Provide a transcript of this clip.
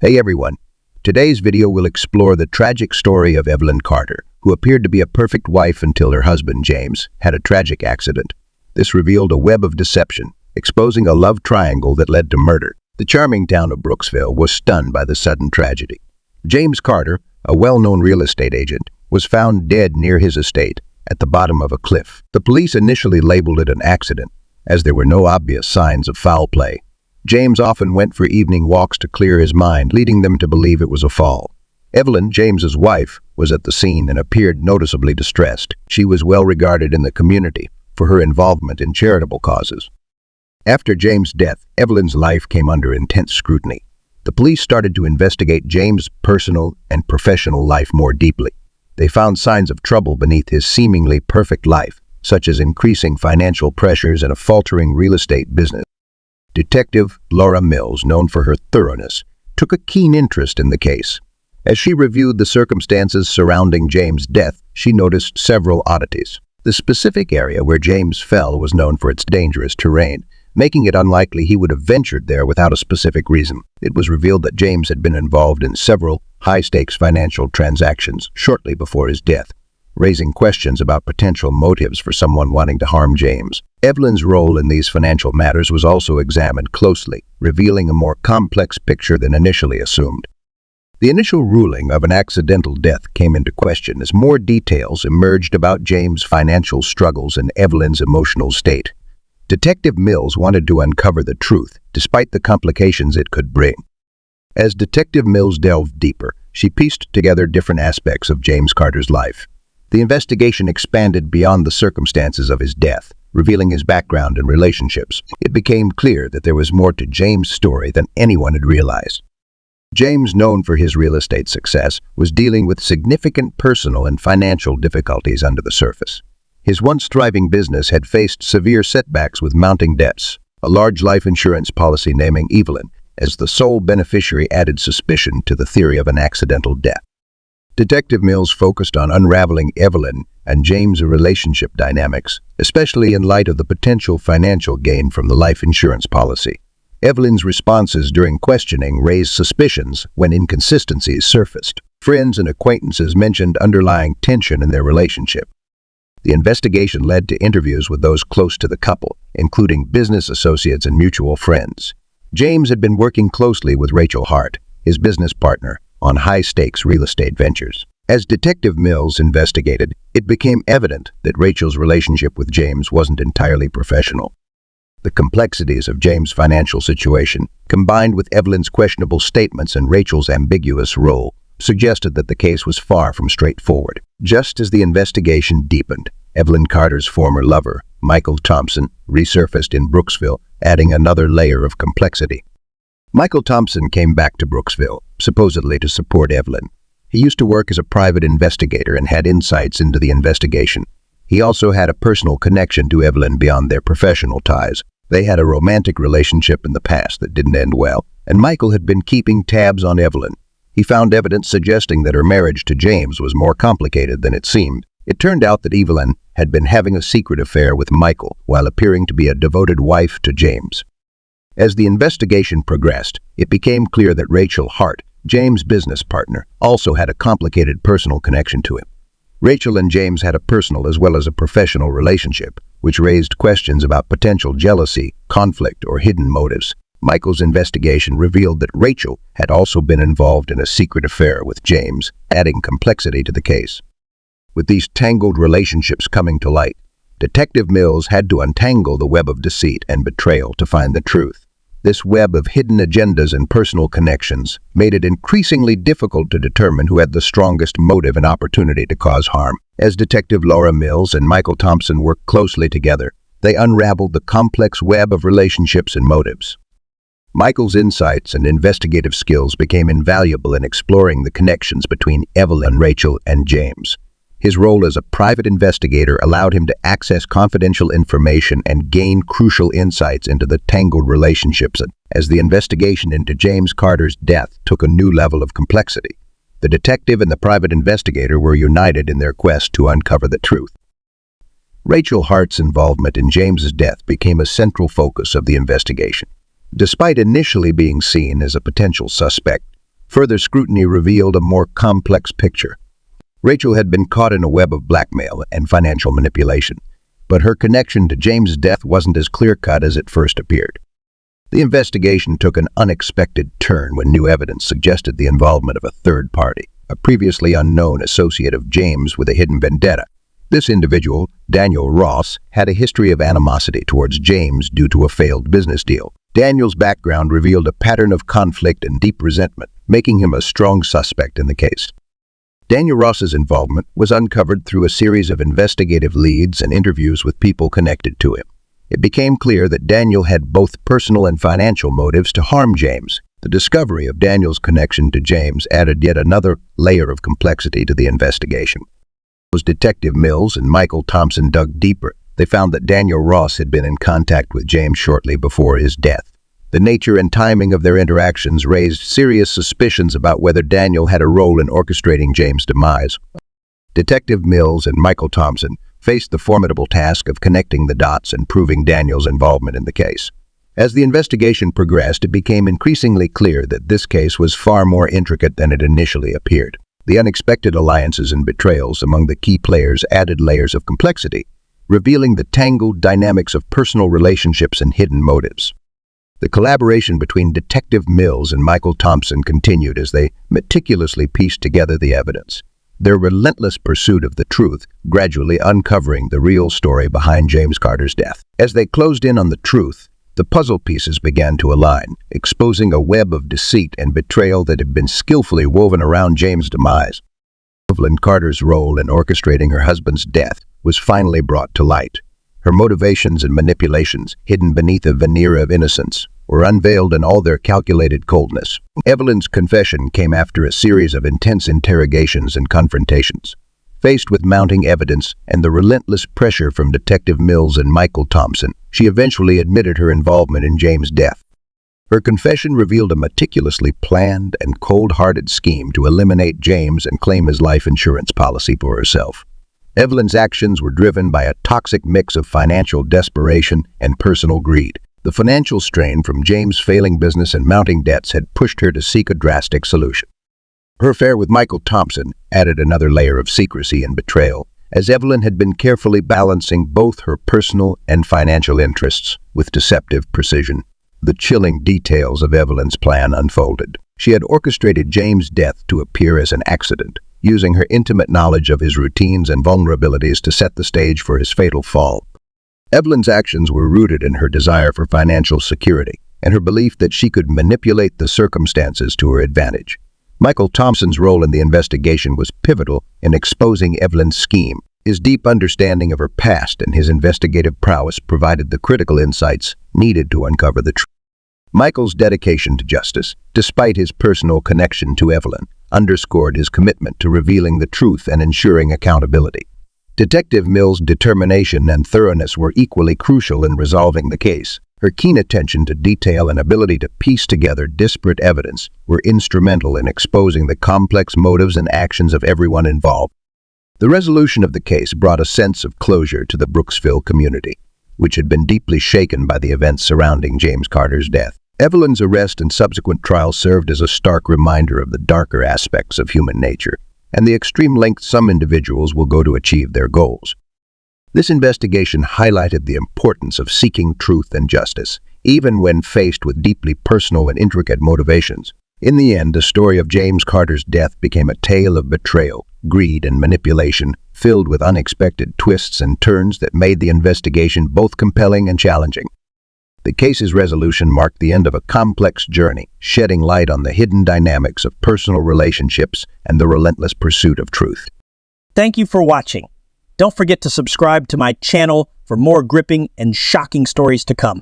Hey everyone, today's video will explore the tragic story of Evelyn Carter, who appeared to be a perfect wife until her husband, James, had a tragic accident. This revealed a web of deception, exposing a love triangle that led to murder. The charming town of Brooksville was stunned by the sudden tragedy. James Carter, a well-known real estate agent, was found dead near his estate at the bottom of a cliff. The police initially labeled it an accident, as there were no obvious signs of foul play. James often went for evening walks to clear his mind, leading them to believe it was a fall. Evelyn, James's wife, was at the scene and appeared noticeably distressed. She was well regarded in the community for her involvement in charitable causes. After James' death, Evelyn's life came under intense scrutiny. The police started to investigate James' personal and professional life more deeply. They found signs of trouble beneath his seemingly perfect life, such as increasing financial pressures and a faltering real estate business. Detective Laura Mills, known for her thoroughness, took a keen interest in the case. As she reviewed the circumstances surrounding James' death, she noticed several oddities. The specific area where James fell was known for its dangerous terrain, making it unlikely he would have ventured there without a specific reason. It was revealed that James had been involved in several high-stakes financial transactions shortly before his death, raising questions about potential motives for someone wanting to harm James. Evelyn's role in these financial matters was also examined closely, revealing a more complex picture than initially assumed. The initial ruling of an accidental death came into question as more details emerged about James' financial struggles and Evelyn's emotional state. Detective Mills wanted to uncover the truth, despite the complications it could bring. As Detective Mills delved deeper, she pieced together different aspects of James Carter's life. The investigation expanded beyond the circumstances of his death, revealing his background and relationships. It became clear that there was more to James' story than anyone had realized. James, known for his real estate success, was dealing with significant personal and financial difficulties under the surface. His once thriving business had faced severe setbacks with mounting debts. A large life insurance policy naming Evelyn as the sole beneficiary added suspicion to the theory of an accidental death. Detective Mills focused on unraveling Evelyn and James' relationship dynamics, especially in light of the potential financial gain from the life insurance policy. Evelyn's responses during questioning raised suspicions when inconsistencies surfaced. Friends and acquaintances mentioned underlying tension in their relationship. The investigation led to interviews with those close to the couple, including business associates and mutual friends. James had been working closely with Rachel Hart, his business partner, on high-stakes real estate ventures. As Detective Mills investigated, it became evident that Rachel's relationship with James wasn't entirely professional. The complexities of James' financial situation, combined with Evelyn's questionable statements and Rachel's ambiguous role, suggested that the case was far from straightforward. Just as the investigation deepened, Evelyn Carter's former lover, Michael Thompson, resurfaced in Brooksville, adding another layer of complexity. Michael Thompson came back to Brooksville, supposedly to support Evelyn. He used to work as a private investigator and had insights into the investigation. He also had a personal connection to Evelyn beyond their professional ties. They had a romantic relationship in the past that didn't end well, and Michael had been keeping tabs on Evelyn. He found evidence suggesting that her marriage to James was more complicated than it seemed. It turned out that Evelyn had been having a secret affair with Michael while appearing to be a devoted wife to James. As the investigation progressed, it became clear that Rachel Hart, James' business partner, also had a complicated personal connection to him. Rachel and James had a personal as well as a professional relationship, which raised questions about potential jealousy, conflict, or hidden motives. Michael's investigation revealed that Rachel had also been involved in a secret affair with James, adding complexity to the case. With these tangled relationships coming to light, Detective Mills had to untangle the web of deceit and betrayal to find the truth. This web of hidden agendas and personal connections made it increasingly difficult to determine who had the strongest motive and opportunity to cause harm. As Detective Laura Mills and Michael Thompson worked closely together, they unraveled the complex web of relationships and motives. Michael's insights and investigative skills became invaluable in exploring the connections between Evelyn, Rachel, and James. His role as a private investigator allowed him to access confidential information and gain crucial insights into the tangled relationships. As the investigation into James Carter's death took a new level of complexity, the detective and the private investigator were united in their quest to uncover the truth. Rachel Hart's involvement in James's death became a central focus of the investigation. Despite initially being seen as a potential suspect, Further scrutiny revealed a more complex picture. Rachel had been caught in a web of blackmail and financial manipulation, but her connection to James' death wasn't as clear-cut as it first appeared. The investigation took an unexpected turn when new evidence suggested the involvement of a third party, a previously unknown associate of James with a hidden vendetta. This individual, Daniel Ross, had a history of animosity towards James due to a failed business deal. Daniel's background revealed a pattern of conflict and deep resentment, making him a strong suspect in the case. Daniel Ross's involvement was uncovered through a series of investigative leads and interviews with people connected to him. It became clear that Daniel had both personal and financial motives to harm James. The discovery of Daniel's connection to James added yet another layer of complexity to the investigation. As Detective Mills and Michael Thompson dug deeper, they found that Daniel Ross had been in contact with James shortly before his death. The nature and timing of their interactions raised serious suspicions about whether Daniel had a role in orchestrating James' demise. Detective Mills and Michael Thompson faced the formidable task of connecting the dots and proving Daniel's involvement in the case. As the investigation progressed, it became increasingly clear that this case was far more intricate than it initially appeared. The unexpected alliances and betrayals among the key players added layers of complexity, revealing the tangled dynamics of personal relationships and hidden motives. The collaboration between Detective Mills and Michael Thompson continued as they meticulously pieced together the evidence, their relentless pursuit of the truth gradually uncovering the real story behind James Carter's death. As they closed in on the truth, the puzzle pieces began to align, exposing a web of deceit and betrayal that had been skillfully woven around James' demise. Evelyn Carter's role in orchestrating her husband's death was finally brought to light. Her motivations and manipulations, hidden beneath a veneer of innocence, were unveiled in all their calculated coldness. Evelyn's confession came after a series of intense interrogations and confrontations. Faced with mounting evidence and the relentless pressure from Detective Mills and Michael Thompson, she eventually admitted her involvement in James' death. Her confession revealed a meticulously planned and cold-hearted scheme to eliminate James and claim his life insurance policy for herself. Evelyn's actions were driven by a toxic mix of financial desperation and personal greed. The financial strain from James' failing business and mounting debts had pushed her to seek a drastic solution. Her affair with Michael Thompson added another layer of secrecy and betrayal, as Evelyn had been carefully balancing both her personal and financial interests with deceptive precision. The chilling details of Evelyn's plan unfolded. She had orchestrated James' death to appear as an accident, using her intimate knowledge of his routines and vulnerabilities to set the stage for his fatal fall. Evelyn's actions were rooted in her desire for financial security and her belief that she could manipulate the circumstances to her advantage. Michael Thompson's role in the investigation was pivotal in exposing Evelyn's scheme. His deep understanding of her past and his investigative prowess provided the critical insights needed to uncover the truth. Michael's dedication to justice, despite his personal connection to Evelyn, underscored his commitment to revealing the truth and ensuring accountability. Detective Mills' determination and thoroughness were equally crucial in resolving the case. Her keen attention to detail and ability to piece together disparate evidence were instrumental in exposing the complex motives and actions of everyone involved. The resolution of the case brought a sense of closure to the Brooksville community, which had been deeply shaken by the events surrounding James Carter's death. Evelyn's arrest and subsequent trial served as a stark reminder of the darker aspects of human nature and the extreme lengths some individuals will go to achieve their goals. This investigation highlighted the importance of seeking truth and justice, even when faced with deeply personal and intricate motivations. In the end, the story of James Carter's death became a tale of betrayal, greed, and manipulation, filled with unexpected twists and turns that made the investigation both compelling and challenging. The case's resolution marked the end of a complex journey, shedding light on the hidden dynamics of personal relationships and the relentless pursuit of truth. Thank you for watching. Don't forget to subscribe to my channel for more gripping and shocking stories to come.